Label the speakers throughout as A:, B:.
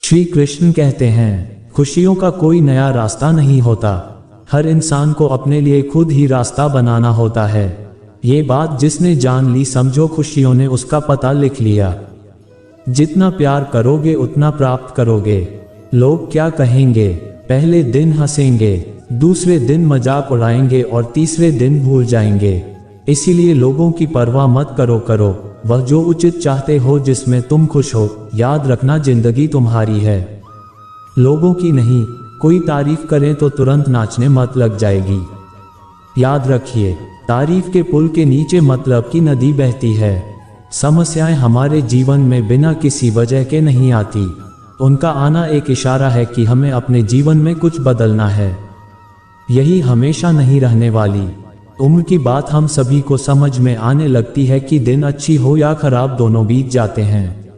A: श्री कृष्ण कहते हैं, खुशियों का कोई नया रास्ता नहीं होता, हर इंसान को अपने लिए खुद ही रास्ता बनाना होता है। ये बात जिसने जान ली समझो खुशियों ने उसका पता लिख लिया। जितना प्यार करोगे उतना प्राप्त करोगे। लोग क्या कहेंगे? पहले दिन हंसेंगे, दूसरे दिन मजाक उड़ाएंगे और तीसरे दिन भूल जाएंगे। इसीलिए लोगों की परवाह मत करो, वह जो उचित चाहते हो जिसमें तुम खुश हो। याद रखना जिंदगी तुम्हारी है, लोगों की नहीं। कोई तारीफ करे तो तुरंत नाचने मत लग जाएगी। याद रखिए, तारीफ के पुल के नीचे मतलब की नदी बहती है। समस्याएं हमारे जीवन में बिना किसी वजह के नहीं आती, उनका आना एक इशारा है कि हमें अपने जीवन में कुछ बदलना है। यही हमेशा नहीं रहने वाली। उम्र की बात हम सभी को समझ में आने लगती है कि दिन अच्छी हो या खराब दोनों बीत जाते हैं।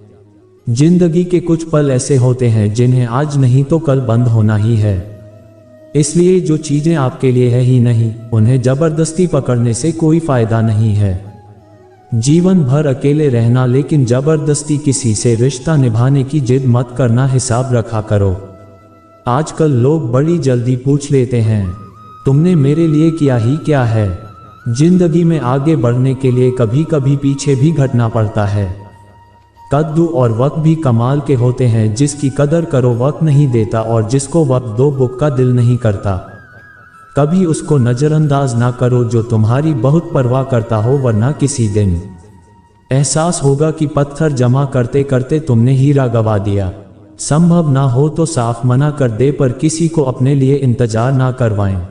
A: जिंदगी के कुछ पल ऐसे होते हैं जिन्हें आज नहीं तो कल बंद होना ही है। इसलिए जो चीजें आपके लिए है ही नहीं, उन्हें जबरदस्ती पकड़ने से कोई फायदा नहीं है। जीवन भर अकेले रहना, लेकिन जबरदस्ती किसी से रिश्ता निभाने की जिद मत करना। हिसाब रखा करो। आजकल लोग बड़ी जल्दी पूछ लेते हैं, तुमने मेरे लिए किया ही क्या है। जिंदगी में आगे बढ़ने के लिए कभी कभी पीछे भी हटना पड़ता है। कद्दू और वक्त भी कमाल के होते हैं। जिसकी कदर करो वक्त नहीं देता, और जिसको वक्त दो बुक का दिल नहीं करता। कभी उसको नजरअंदाज ना करो जो तुम्हारी बहुत परवाह करता हो, वरना किसी दिन एहसास होगा कि पत्थर जमा करते करते तुमने हीरा गवा दिया। संभव ना हो तो साफ मना कर दे, पर किसी को अपने लिए इंतजार ना करवाएं।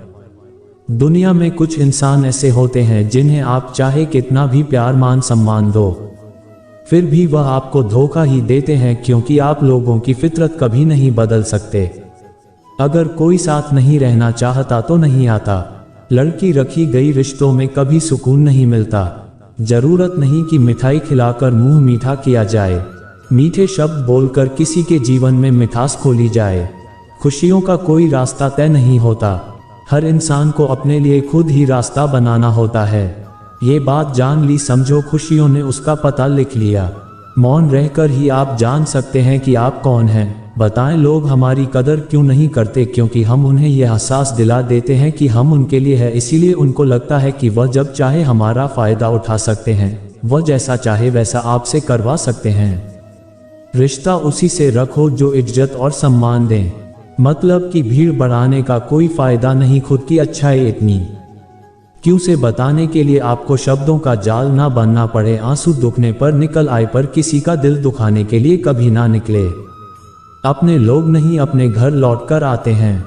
A: दुनिया में कुछ इंसान ऐसे होते हैं जिन्हें आप चाहे कितना भी प्यार मान सम्मान दो, फिर भी वह आपको धोखा ही देते हैं, क्योंकि आप लोगों की फितरत कभी नहीं बदल सकते। अगर कोई साथ नहीं रहना चाहता तो नहीं आता। लड़की रखी गई रिश्तों में कभी सुकून नहीं मिलता। जरूरत नहीं कि मिठाई खिलाकर मुंह मीठा किया जाए, मीठे शब्द बोलकर किसी के जीवन में मिठास खोली जाए। खुशियों का कोई रास्ता तय नहीं होता, हर इंसान को अपने लिए खुद ही रास्ता बनाना होता है। ये बात जान ली समझो खुशियों ने उसका पता लिख लिया। मौन रहकर ही आप जान सकते हैं कि आप कौन हैं। बताएं लोग हमारी कदर क्यों नहीं करते? क्योंकि हम उन्हें यह एहसास दिला देते हैं कि हम उनके लिए है। इसीलिए उनको लगता है कि वह जब चाहे हमारा फायदा उठा सकते हैं, वह जैसा चाहे वैसा आपसे करवा सकते हैं। रिश्ता उसी से रखो जो इज्जत और सम्मान दें। मतलब कि भीड़ बढ़ाने का कोई फायदा नहीं, खुद की अच्छाई इतनी क्यों से बताने के लिए आपको शब्दों का जाल ना बनना पड़े। आंसू दुखने पर निकल आए, पर किसी का दिल दुखाने के लिए कभी ना निकले। अपने लोग नहीं अपने घर लौटकर आते हैं।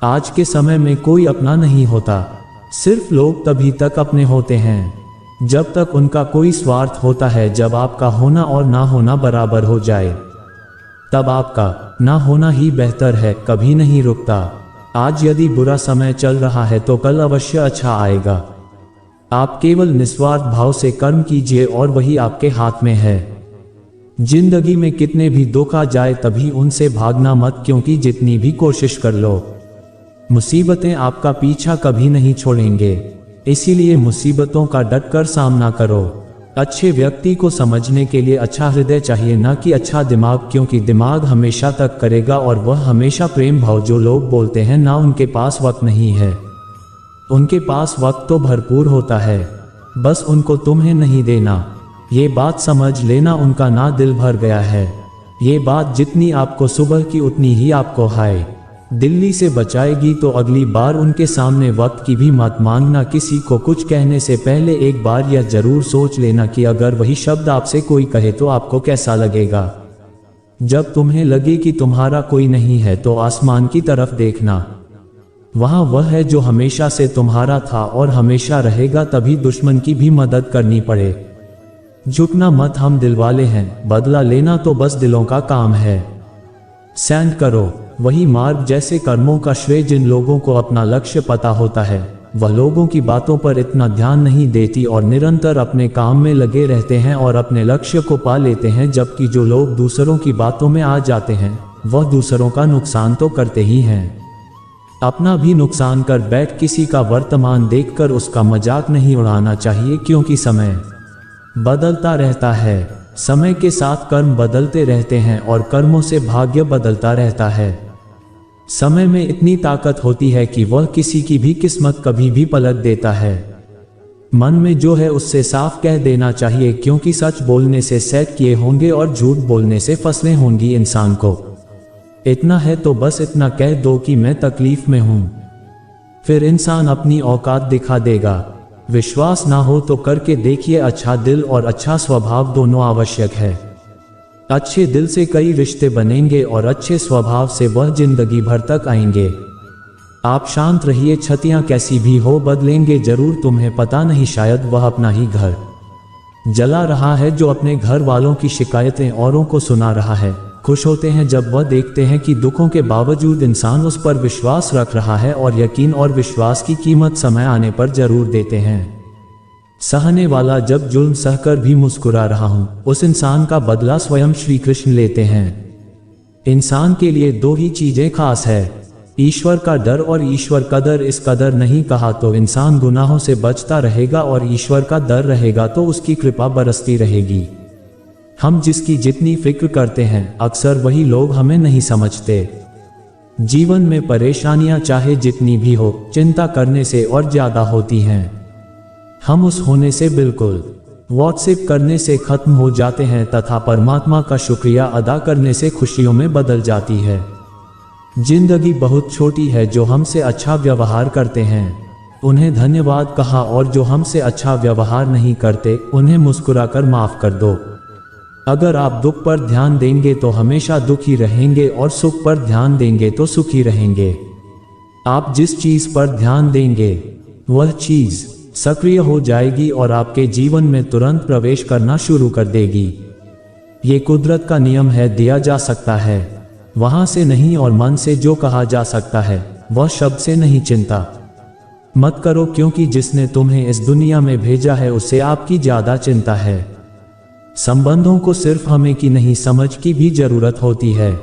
A: आज के समय में कोई अपना नहीं होता, सिर्फ लोग तभी तक अपने होते हैं जब तक उनका कोई स्वार्थ होता है। जब आपका होना और ना होना बराबर हो जाए, तब आपका ना होना ही बेहतर है, कभी नहीं रुकता। आज यदि बुरा समय चल रहा है तो कल अवश्य अच्छा आएगा। आप केवल निस्वार्थ भाव से कर्म कीजिए और वही आपके हाथ में है। जिंदगी में कितने भी दुख आ जाए तभी उनसे भागना मत, क्योंकि जितनी भी कोशिश कर लो, मुसीबतें आपका पीछा कभी नहीं छोड़ेंगे। इसीलिए मुसीबतों का डटकर सामना करो। अच्छे व्यक्ति को समझने के लिए अच्छा हृदय चाहिए, ना कि अच्छा दिमाग, क्योंकि दिमाग हमेशा तक करेगा और वह हमेशा प्रेम भाव। जो लोग बोलते हैं ना उनके पास वक्त नहीं है, उनके पास वक्त तो भरपूर होता है, बस उनको तुम्हें नहीं देना। ये बात समझ लेना, उनका ना दिल भर गया है। ये बात जितनी आपको सुबह की उतनी ही आपको हाय दिल्ली से बचाएगी। तो अगली बार उनके सामने वक्त की भी मत मांगना। किसी को कुछ कहने से पहले एक बार यह जरूर सोच लेना कि अगर वही शब्द आपसे कोई कहे तो आपको कैसा लगेगा। जब तुम्हें लगे कि तुम्हारा कोई नहीं है तो आसमान की तरफ देखना, वहां वह है जो हमेशा से तुम्हारा था और हमेशा रहेगा। तभी दुश्मन की भी मदद करनी पड़े। झुकना मत, हम दिलवाले हैं, बदला लेना तो बस दिलों का काम है। सैंड करो वही मार्ग जैसे कर्मों का श्रेय। जिन लोगों को अपना लक्ष्य पता होता है वह लोगों की बातों पर इतना ध्यान नहीं देती और निरंतर अपने काम में लगे रहते हैं और अपने लक्ष्य को पा लेते हैं। जबकि जो लोग दूसरों की बातों में आ जाते हैं वह दूसरों का नुकसान तो करते ही हैं, अपना भी नुकसान कर बैठ। किसी का वर्तमान देखकर उसका मजाक नहीं उड़ाना चाहिए, क्योंकि समय बदलता रहता है। समय के साथ कर्म बदलते रहते हैं और कर्मों से भाग्य बदलता रहता है। समय में इतनी ताकत होती है कि वह किसी की भी किस्मत कभी भी पलट देता है। मन में जो है उससे साफ कह देना चाहिए, क्योंकि सच बोलने से सेट किए होंगे और झूठ बोलने से फसलें होंगी इंसान को। इतना है तो बस इतना कह दो कि मैं तकलीफ में हूं, फिर इंसान अपनी औकात दिखा देगा। विश्वास ना हो तो करके देखिए। अच्छा दिल और अच्छा स्वभाव दोनों आवश्यक है। अच्छे दिल से कई रिश्ते बनेंगे और अच्छे स्वभाव से वह जिंदगी भर तक आएंगे। आप शांत रहिए, क्षतियां कैसी भी हो बदलेंगे जरूर। तुम्हें पता नहीं, शायद वह अपना ही घर जला रहा है जो अपने घर वालों की शिकायतें औरों को सुना रहा है। खुश होते हैं जब वह देखते हैं कि दुखों के बावजूद इंसान उस पर विश्वास रख रहा है, और यकीन और विश्वास की कीमत समय आने पर जरूर देते हैं। सहने वाला जब जुल्म सहकर भी मुस्कुरा रहा हूं, उस इंसान का बदला स्वयं श्री कृष्ण लेते हैं। इंसान के लिए दो ही चीजें खास है, ईश्वर का डर और ईश्वर कदर। इस कदर नहीं कहा तो इंसान गुनाहों से बचता रहेगा, और ईश्वर का डर रहेगा तो उसकी कृपा बरसती रहेगी। हम जिसकी जितनी फिक्र करते हैं, अक्सर वही लोग हमें नहीं समझते। जीवन में परेशानियां चाहे जितनी भी हो, चिंता करने से और ज्यादा होती हैं। हम उस होने से बिल्कुल व्हाट्सएप करने से खत्म हो जाते हैं, तथा परमात्मा का शुक्रिया अदा करने से खुशियों में बदल जाती है। जिंदगी बहुत छोटी है, जो हमसे अच्छा व्यवहार करते हैं उन्हें धन्यवाद कहा, और जो हमसे अच्छा व्यवहार नहीं करते उन्हें मुस्कुराकर माफ कर दो। अगर आप दुख पर ध्यान देंगे तो हमेशा दुखी रहेंगे, और सुख पर ध्यान देंगे तो सुखी रहेंगे। आप जिस चीज पर ध्यान देंगे वह चीज सक्रिय हो जाएगी और आपके जीवन में तुरंत प्रवेश करना शुरू कर देगी। ये कुदरत का नियम है, दिया जा सकता है वहां से नहीं, और मन से जो कहा जा सकता है वह शब्द से नहीं। चिंता मत करो, क्योंकि जिसने तुम्हें इस दुनिया में भेजा है उससे आपकी ज्यादा चिंता है। संबंधों को सिर्फ हमें की नहीं, समझ की भी जरूरत होती है।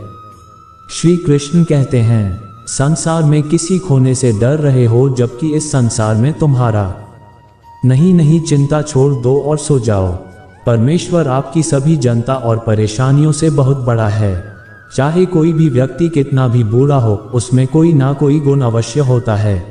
A: श्री कृष्ण कहते हैं, संसार में किसी खोने से डर रहे हो, जबकि इस संसार में तुम्हारा नहीं। चिंता छोड़ दो और सो जाओ। परमेश्वर आपकी सभी जनता और परेशानियों से बहुत बड़ा है। चाहे कोई भी व्यक्ति कितना भी बुरा हो, उसमें कोई ना कोई गुण अवश्य होता है।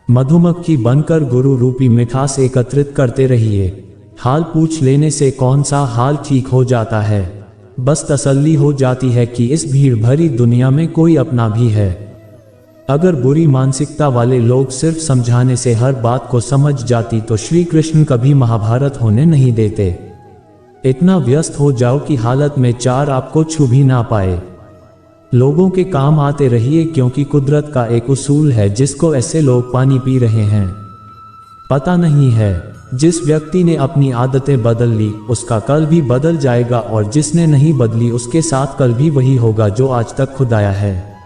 A: मधुमक्खी बनकर गुरु रूपी मिठास एकत्रित करते रहिए। हाल पूछ लेने से कौन सा हाल ठीक हो जाता है, बस तसल्ली हो जाती है कि इस भीड़ भरी दुनिया में कोई अपना भी है। अगर बुरी मानसिकता वाले लोग सिर्फ समझाने से हर बात को समझ जाती तो श्री कृष्ण कभी महाभारत होने नहीं देते। इतना व्यस्त हो जाओ कि हालत में चार आपको छू भी ना पाए। लोगों के काम आते रहिए, क्योंकि कुदरत का एक उसूल है जिसको ऐसे लोग पानी पी रहे हैं। पता नहीं है, जिस व्यक्ति ने अपनी आदतें बदल ली उसका कल भी बदल जाएगा, और जिसने नहीं बदली उसके साथ कल भी वही होगा जो आज तक खुदाया है।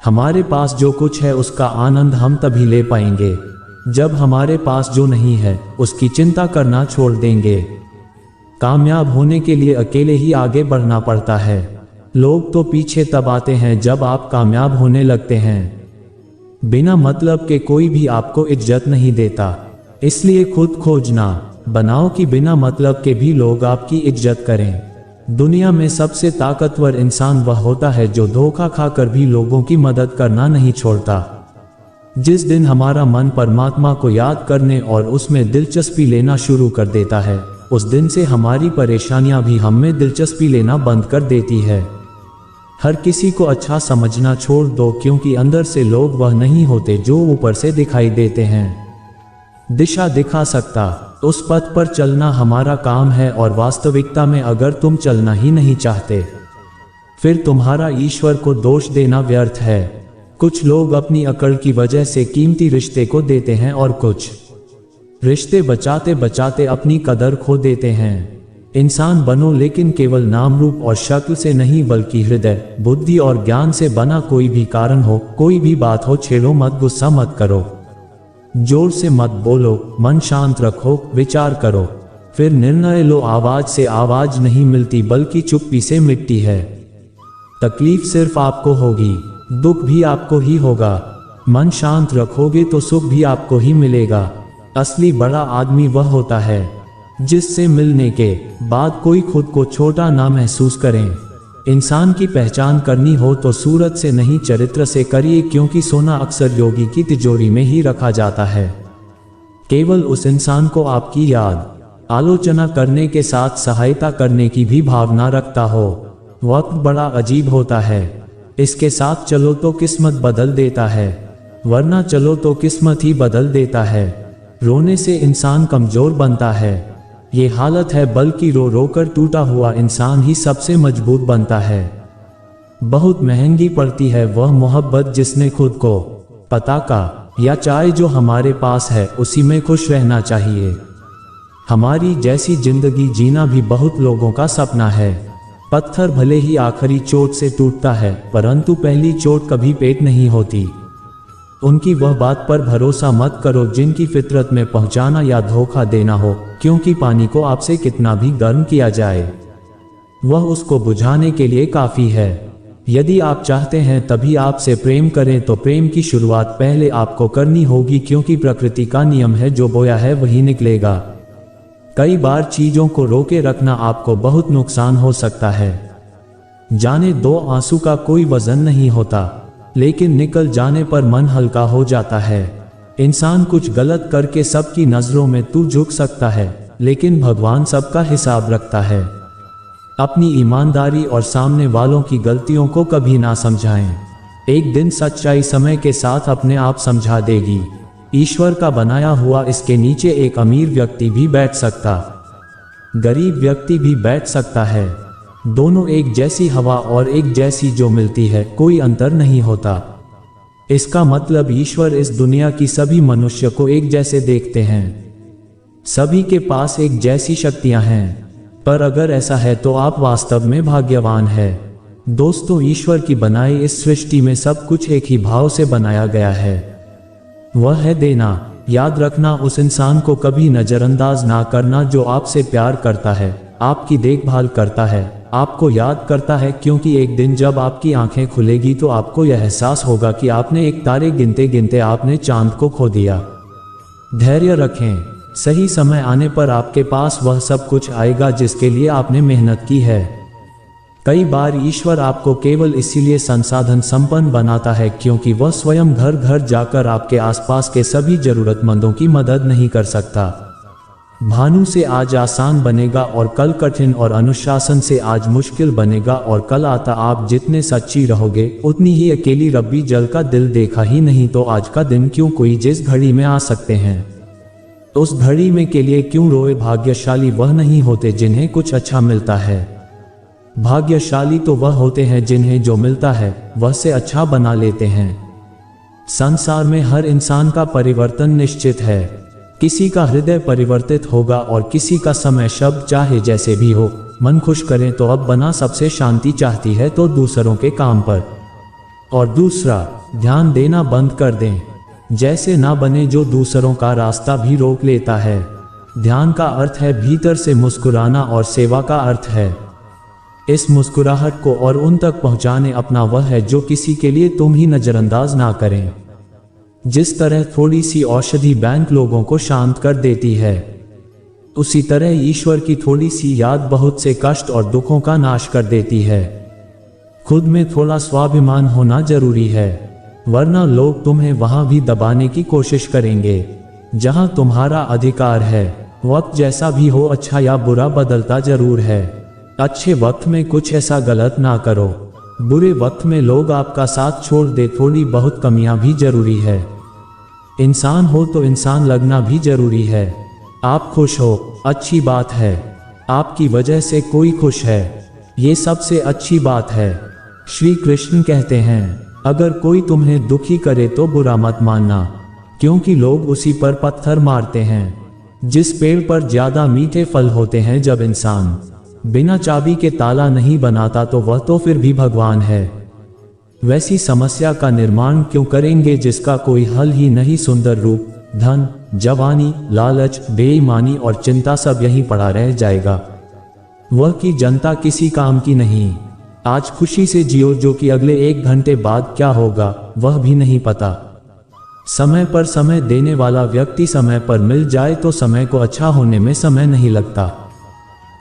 A: हमारे पास जो कुछ है उसका आनंद हम तभी ले पाएंगे जब हमारे पास जो नहीं है उसकी चिंता करना छोड़ देंगे। कामयाब होने के लिए अकेले ही आगे बढ़ना पड़ता है। लोग तो पीछे तब आते हैं जब आप कामयाब होने लगते हैं। बिना मतलब के कोई भी आपको इज्जत नहीं देता, इसलिए खुद खोजना बनाओ कि बिना मतलब के भी लोग आपकी इज्जत करें। दुनिया में सबसे ताकतवर इंसान वह होता है जो धोखा खाकर भी लोगों की मदद करना नहीं छोड़ता। जिस दिन हमारा मन परमात्मा को याद करने और उसमें दिलचस्पी लेना शुरू कर देता है, उस दिन से हमारी परेशानियां भी हम में दिलचस्पी लेना बंद कर देती है। हर किसी को अच्छा समझना छोड़ दो, क्योंकि अंदर से लोग वह नहीं होते जो ऊपर से दिखाई देते हैं। दिशा दिखा सकता उस पथ पर चलना हमारा काम है, और वास्तविकता में अगर तुम चलना ही नहीं चाहते फिर तुम्हारा ईश्वर को दोष देना व्यर्थ है। कुछ लोग अपनी अकड़ की वजह से कीमती रिश्ते को देते हैं, और कुछ रिश्ते बचाते बचाते अपनी कदर खो देते हैं। इंसान बनो, लेकिन केवल नाम रूप और शक्ल से नहीं, बल्कि हृदय, बुद्धि और ज्ञान से बना। कोई भी कारण हो, कोई भी बात हो, छेड़ो मत, गुस्सा मत करो, जोर से मत बोलो, मन शांत रखो, विचार करो, फिर निर्णय लो। आवाज से आवाज नहीं मिलती, बल्कि चुप्पी से मिटती है। तकलीफ सिर्फ आपको होगी, दुख भी आपको ही होगा। मन शांत रखोगे तो सुख भी आपको ही मिलेगा। असली बड़ा आदमी वह होता है जिससे मिलने के बाद कोई खुद को छोटा ना महसूस करें। इंसान की पहचान करनी हो तो सूरत से नहीं चरित्र से करिए, क्योंकि सोना अक्सर योगी की तिजोरी में ही रखा जाता है। केवल उस इंसान को आपकी याद आलोचना करने के साथ सहायता करने की भी भावना रखता हो। वक्त बड़ा अजीब होता है, इसके साथ चलो तो किस्मत बदल देता है, वरना चलो तो किस्मत ही बदल देता है। रोने से इंसान कमजोर बनता है, ये हालत है, बल्कि रो रो कर टूटा हुआ इंसान ही सबसे मजबूत बनता है। बहुत महंगी पड़ती है वह मोहब्बत जिसने खुद को पताका या चाय जो हमारे पास है उसी में खुश रहना चाहिए। हमारी जैसी जिंदगी जीना भी बहुत लोगों का सपना है। पत्थर भले ही आखिरी चोट से टूटता है, परंतु पहली चोट कभी पेट नहीं होती। उनकी वह बात पर भरोसा मत करो जिनकी फितरत में पहुंचाना या धोखा देना हो, क्योंकि पानी को आपसे कितना भी गर्म किया जाए वह उसको बुझाने के लिए काफी है। यदि आप चाहते हैं तभी आपसे प्रेम करें तो प्रेम की शुरुआत पहले आपको करनी होगी, क्योंकि प्रकृति का नियम है, जो बोया है वही निकलेगा। कई बार चीजों को रोके रखना आपको बहुत नुकसान हो सकता है। जाने दो, आंसू का कोई वजन नहीं होता, लेकिन निकल जाने पर मन हल्का हो जाता है। इंसान कुछ गलत करके सबकी नजरों में तू झुक सकता है, लेकिन भगवान सबका हिसाब रखता है। अपनी ईमानदारी और सामने वालों की गलतियों को कभी ना समझाएं। एक दिन सच्चाई समय के साथ अपने आप समझा देगी। ईश्वर का बनाया हुआ इसके नीचे एक अमीर व्यक्ति भी बैठ सकता, गरीब व्यक्ति भी बैठ सकता है। दोनों एक जैसी हवा और एक जैसी जो मिलती है, कोई अंतर नहीं होता। इसका मतलब ईश्वर इस दुनिया की सभी मनुष्य को एक जैसे देखते हैं। सभी के पास एक जैसी शक्तियां हैं, पर अगर ऐसा है तो आप वास्तव में भाग्यवान हैं। दोस्तों, ईश्वर की बनाई इस सृष्टि में सब कुछ एक ही भाव से बनाया गया है, वह है देना। याद रखना, उस इंसान को कभी नजरअंदाज ना करना जो आपसे प्यार करता है, आपकी देखभाल करता है, आपको याद करता है, क्योंकि एक दिन जब आपकी आंखें खुलेगी तो आपको यह एहसास होगा कि आपने एक तारे गिनते गिनते आपने चांद को खो दिया। धैर्य रखें, सही समय आने पर आपके पास वह सब कुछ आएगा जिसके लिए आपने मेहनत की है। कई बार ईश्वर आपको केवल इसीलिए संसाधन संपन्न बनाता है क्योंकि वह स्वयं घर घर जाकर आपके आसपास के सभी जरूरतमंदों की मदद नहीं कर सकता। भानु से आज आसान बनेगा और कल कठिन, और अनुशासन से आज मुश्किल बनेगा और कल आता। आप जितने सच्ची रहोगे उतनी ही अकेली। रब्बी जल का दिल देखा ही नहीं तो आज का दिन क्यों कोई जिस घड़ी में आ सकते हैं, उस घड़ी में के लिए क्यों रोए। भाग्यशाली वह नहीं होते जिन्हें कुछ अच्छा मिलता है, भाग्यशाली तो वह होते हैं जिन्हें जो मिलता है वह से अच्छा बना लेते हैं। संसार में हर इंसान का परिवर्तन निश्चित है। किसी का हृदय परिवर्तित होगा और किसी का समय शब्द चाहे जैसे भी हो। मन खुश करें तो अब बना सबसे शांति चाहती है तो दूसरों के काम पर, और दूसरा ध्यान देना बंद कर दें। जैसे ना बने जो दूसरों का रास्ता भी रोक लेता है। ध्यान का अर्थ है भीतर से मुस्कुराना और सेवा का अर्थ है इस मुस्कुराहट को और उन तक पहुंचाने अपना वह है जो किसी के लिए तुम ही नजरअंदाज ना करें। जिस तरह थोड़ी सी औषधि बैंक लोगों को शांत कर देती है, उसी तरह ईश्वर की थोड़ी सी याद बहुत से कष्ट और दुखों का नाश कर देती है। खुद में थोड़ा स्वाभिमान होना जरूरी है, वरना लोग तुम्हें वहां भी दबाने की कोशिश करेंगे जहां तुम्हारा अधिकार है। वक्त जैसा भी हो, अच्छा या बुरा, बदलता जरूर है। अच्छे वक्त में कुछ ऐसा गलत ना करो, बुरे वक्त में लोग आपका साथ छोड़ दे। थोड़ी बहुत कमियां भी जरूरी है। इंसान हो तो इंसान लगना भी जरूरी है। आप खुश हो, अच्छी बात है। आपकी वजह से कोई खुश है, ये सबसे अच्छी बात है। श्री कृष्ण कहते हैं, अगर कोई तुम्हें दुखी करे तो बुरा मत मानना, क्योंकि लोग उसी पर पत्थर मारते हैं। जिस पेड़ पर ज्यादा मीठे फल होते हैं, जब इंसान बिना चाबी के ताला नहीं बनाता तो वह तो फिर भी भगवान है। वैसी समस्या का निर्माण क्यों करेंगे जिसका कोई हल ही नहीं। सुंदर रूप, धन, जवानी, लालच, बेईमानी और चिंता सब यहीं पड़ा रह जाएगा। वह की जनता किसी काम की नहीं। आज खुशी से जियो, जो कि अगले 1 घंटे बाद क्या होगा वह भी नहीं पता। समय पर समय देने वाला व्यक्ति समय पर मिल जाए तो समय को अच्छा होने में समय नहीं लगता।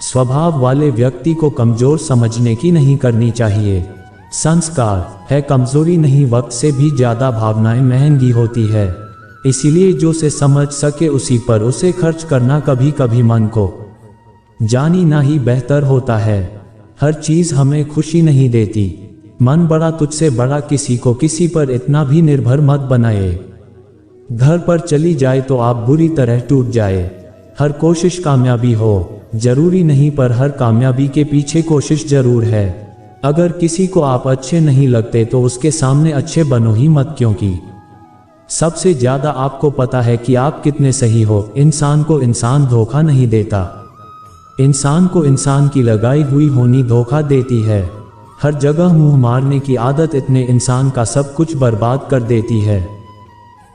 A: स्वभाव वाले व्यक्ति को कमजोर समझने की नहीं करनी चाहिए। संस्कार है कमजोरी नहीं, वक्त से भी ज्यादा भावनाएं महंगी होती है, इसीलिए जो से समझ सके उसी पर उसे खर्च करना कभी कभी मन को जानी ना ही बेहतर होता है। हर चीज हमें खुशी नहीं देती। मन बड़ा तुझसे बड़ा किसी को किसी पर इतना भी निर्भर मत बनाए। घर पर चली जाए तो आप बुरी तरह टूट जाए। हर कोशिश कामयाबी हो जरूरी नहीं, पर हर कामयाबी के पीछे कोशिश जरूर है। अगर किसी को आप अच्छे नहीं लगते तो उसके सामने अच्छे बनो ही मत, क्योंकि सबसे ज्यादा आपको पता है कि आप कितने सही हो। इंसान को इंसान धोखा नहीं देता, इंसान को इंसान की लगाई हुई होनी धोखा देती है। हर जगह मुंह मारने की आदत इतने इंसान का सब कुछ बर्बाद कर देती है।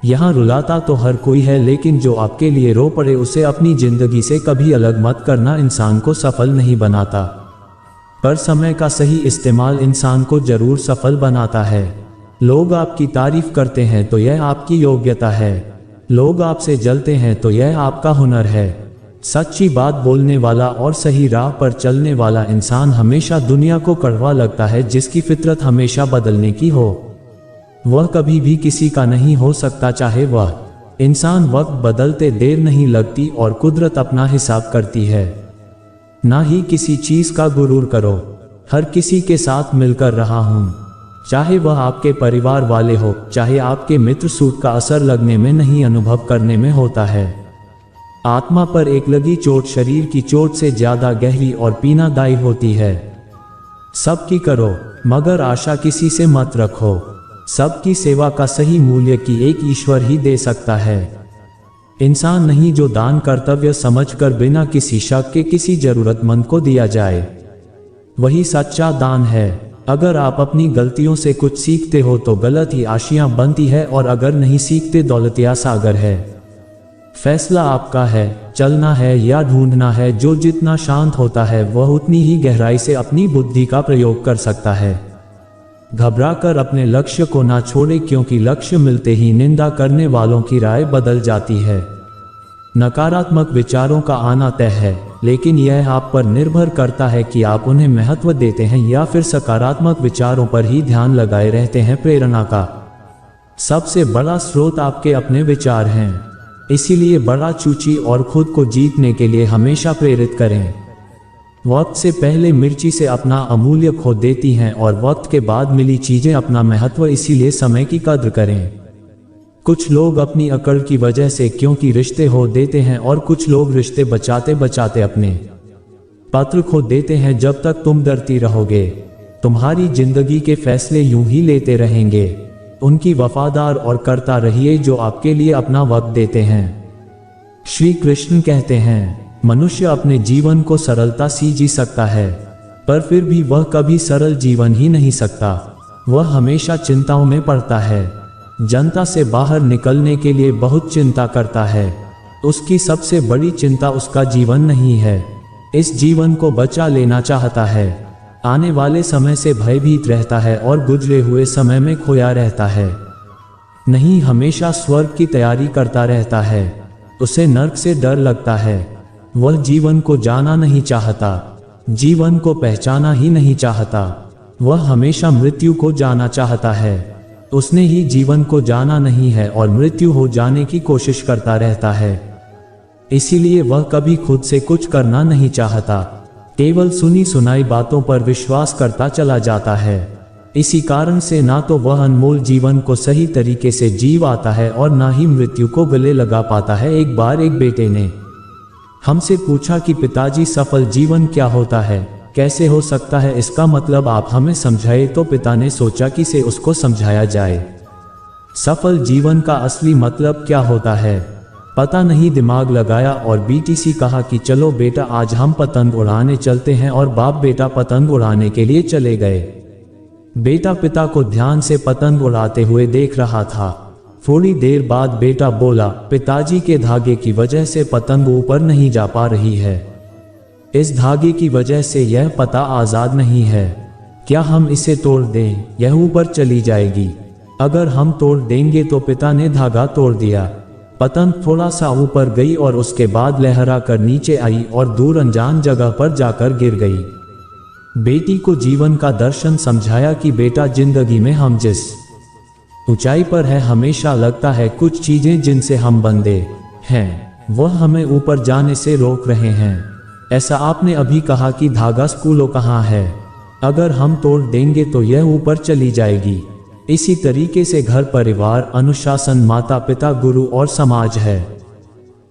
A: यहाँ रुलाता तो हर कोई है, लेकिन जो आपके लिए रो पड़े उसे अपनी जिंदगी से कभी अलग मत करना इंसान को सफल नहीं बनाता। पर समय का सही इस्तेमाल इंसान को जरूर सफल बनाता है। लोग आपकी तारीफ करते हैं तो यह आपकी योग्यता है, लोग आपसे जलते हैं तो यह आपका हुनर है। सच्ची बात बोलने वाला और सही राह पर चलने वाला इंसान हमेशा दुनिया को कड़वा लगता है। जिसकी फितरत हमेशा बदलने की हो वह कभी भी किसी का नहीं हो सकता, चाहे वह इंसान। वक्त बदलते देर नहीं लगती और कुदरत अपना हिसाब करती है। ना ही किसी चीज का गुरूर करो। हर किसी के साथ मिलकर रहा हूं, चाहे वह आपके परिवार वाले हो, चाहे आपके मित्र। सूट का असर लगने में नहीं, अनुभव करने में होता है। आत्मा पर एक लगी चोट शरीर की चोट से ज्यादा गहरी और पीनादायी होती है। सबकी करो मगर आशा किसी से मत रखो। सबकी सेवा का सही मूल्य की एक ईश्वर ही दे सकता है। इंसान नहीं जो दान कर्तव्य समझकर बिना किसी शक के किसी जरूरतमंद को दिया जाए, वही सच्चा दान है। अगर आप अपनी गलतियों से कुछ सीखते हो तो गलत ही आशियां बनती है, और अगर नहीं सीखते दौलतिया सागर है। फैसला आपका है, चलना है या ढूंढना है। जो जितना शांत होता है वह उतनी ही गहराई से अपनी बुद्धि का प्रयोग कर सकता है। घबराकर अपने लक्ष्य को ना छोड़े, क्योंकि लक्ष्य मिलते ही निंदा करने वालों की राय बदल जाती है। नकारात्मक विचारों का आना तय है, लेकिन यह आप पर निर्भर करता है कि आप उन्हें महत्व देते हैं या फिर सकारात्मक विचारों पर ही ध्यान लगाए रहते हैं। प्रेरणा का सबसे बड़ा स्रोत आपके अपने विचार हैं, इसीलिए बड़ा चूची और खुद को जीतने के लिए हमेशा प्रेरित करें। वक्त से पहले मिर्ची से अपना अमूल्य खो देती हैं और वक्त के बाद मिली चीजें अपना महत्व, इसीलिए समय की कद्र करें। कुछ लोग अपनी अकड़ की वजह से क्योंकि रिश्ते हो देते हैं, और कुछ लोग रिश्ते बचाते बचाते अपने पत्र खो देते हैं। जब तक तुम डरती रहोगे तुम्हारी जिंदगी के फैसले यूं ही लेते रहेंगे। उनकी वफादार और करता रहिए जो आपके लिए अपना वक्त देते हैं। श्री कृष्ण कहते हैं, मनुष्य अपने जीवन को सरलता से जी सकता है, पर फिर भी वह कभी सरल जीवन ही नहीं सकता। वह हमेशा चिंताओं में पड़ता है। जनता से बाहर निकलने के लिए बहुत चिंता करता है। उसकी सबसे बड़ी चिंता उसका जीवन नहीं है, इस जीवन को बचा लेना चाहता है। आने वाले समय से भयभीत रहता है और गुजरे हुए समय में खोया रहता है। नहीं, हमेशा स्वर्ग की तैयारी करता रहता है। उसे नर्क से डर लगता है। वह जीवन को जाना नहीं चाहता, जीवन को पहचाना ही नहीं चाहता। वह हमेशा मृत्यु को जाना चाहता है। उसने ही जीवन को जाना नहीं है और मृत्यु हो जाने की कोशिश करता रहता है। इसीलिए वह कभी खुद से कुछ करना नहीं चाहता, केवल सुनी सुनाई बातों पर विश्वास करता चला जाता है। इसी कारण से ना तो वह अनमोल जीवन को सही तरीके से जी पाता है और ना ही मृत्यु को गले लगा पाता है। एक बार एक बेटे ने हमसे पूछा कि पिताजी, सफल जीवन क्या होता है, कैसे हो सकता है, इसका मतलब आप हमें समझाए। तो पिता ने सोचा कि से उसको समझाया जाए। सफल जीवन का असली मतलब क्या होता है, पता नहीं। दिमाग लगाया और बीटीसी कहा कि चलो बेटा, आज हम पतंग उड़ाने चलते हैं। और बाप बेटा पतंग उड़ाने के लिए चले गए। बेटा पिता को ध्यान से पतंग उड़ाते हुए देख रहा था। थोड़ी देर बाद बेटा बोला, पिताजी के धागे की वजह से पतंग ऊपर नहीं जा पा रही है। इस धागे की वजह से यह पता आजाद नहीं है। क्या हम इसे तोड़ दें, यह ऊपर चली जाएगी। अगर हम तोड़ देंगे तो पिता ने धागा तोड़ दिया। पतंग थोड़ा सा ऊपर गई और उसके बाद लहरा कर नीचे आई और दूर अनजान जगह पर जाकर गिर गई। बेटी को जीवन का दर्शन समझाया कि बेटा, जिंदगी में हम जिस ऊंचाई पर है हमेशा लगता है कुछ चीजें जिनसे हम बंधे हैं वह हमें ऊपर जाने से रोक रहे हैं। ऐसा आपने अभी कहा कि धागा स्कूलों कहाँ है, अगर हम तोड़ देंगे तो यह ऊपर चली जाएगी। इसी तरीके से घर परिवार, अनुशासन, माता पिता, गुरु और समाज है।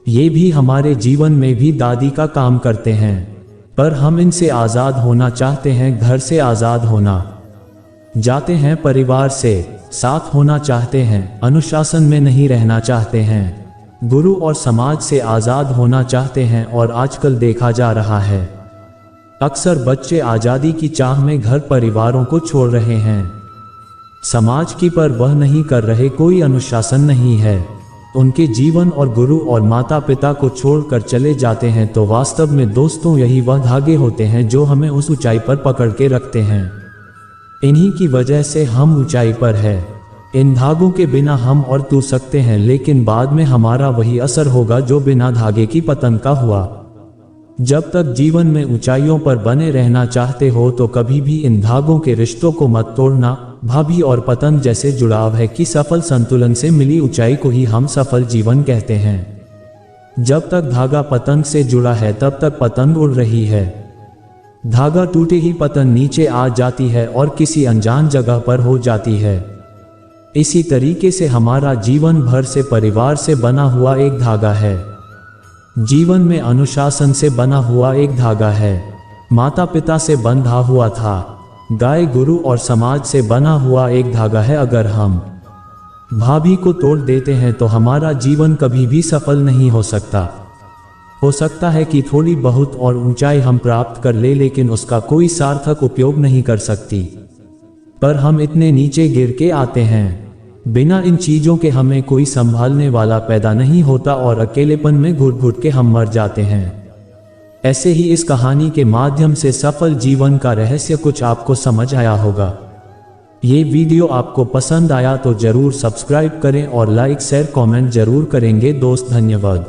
A: ये भी हमारे जीवन में भी दादी का काम करते हैं, पर हम इनसे आज़ाद होना चाहते हैं। घर से आज़ाद होना जाते हैं, परिवार से साथ होना चाहते हैं, अनुशासन में नहीं रहना चाहते हैं, गुरु और समाज से आज़ाद होना चाहते हैं। और आजकल देखा जा रहा है अक्सर बच्चे आज़ादी की चाह में घर परिवारों को छोड़ रहे हैं, समाज की परवाह नहीं कर रहे, कोई अनुशासन नहीं है, उनके जीवन और गुरु और माता पिता को छोड़कर चले जाते हैं। तो वास्तव में दोस्तों यही वह धागे होते हैं जो हमें उस ऊंचाई पर पकड़ के रखते हैं। इन्हीं की वजह से हम ऊंचाई पर है। इन धागों के बिना हम और तू सकते हैं, लेकिन बाद में हमारा वही असर होगा जो बिना धागे की पतंग का हुआ। जब तक जीवन में ऊंचाइयों पर बने रहना चाहते हो तो कभी भी इन धागों के रिश्तों को मत तोड़ना। भाभी और पतंग जैसे जुड़ाव है कि सफल संतुलन से मिली ऊंचाई को ही हम सफल जीवन कहते हैं। जब तक धागा पतंग से जुड़ा है तब तक पतंग उड़ रही है। धागा टूटे ही पतंग नीचे आ जाती है और किसी अनजान जगह पर हो जाती है। इसी तरीके से हमारा जीवन भर से परिवार से बना हुआ एक धागा है, जीवन में अनुशासन से बना हुआ एक धागा है, माता पिता से बंधा हुआ था, गाय, गुरु और समाज से बना हुआ एक धागा है। अगर हम भाभी को तोड़ देते हैं तो हमारा जीवन कभी भी सफल नहीं हो सकता। हो सकता है कि थोड़ी बहुत और ऊंचाई हम प्राप्त कर ले, लेकिन उसका कोई सार्थक उपयोग नहीं कर सकती। पर हम इतने नीचे गिर के आते हैं, बिना इन चीजों के हमें कोई संभालने वाला पैदा नहीं होता और अकेलेपन में घुट घुट के हम मर जाते हैं। ऐसे ही इस कहानी के माध्यम से सफल जीवन का रहस्य कुछ आपको समझ आया होगा। ये वीडियो आपको पसंद आया तो जरूर सब्सक्राइब करें और लाइक शेयर कमेंट जरूर करेंगे दोस्त। धन्यवाद।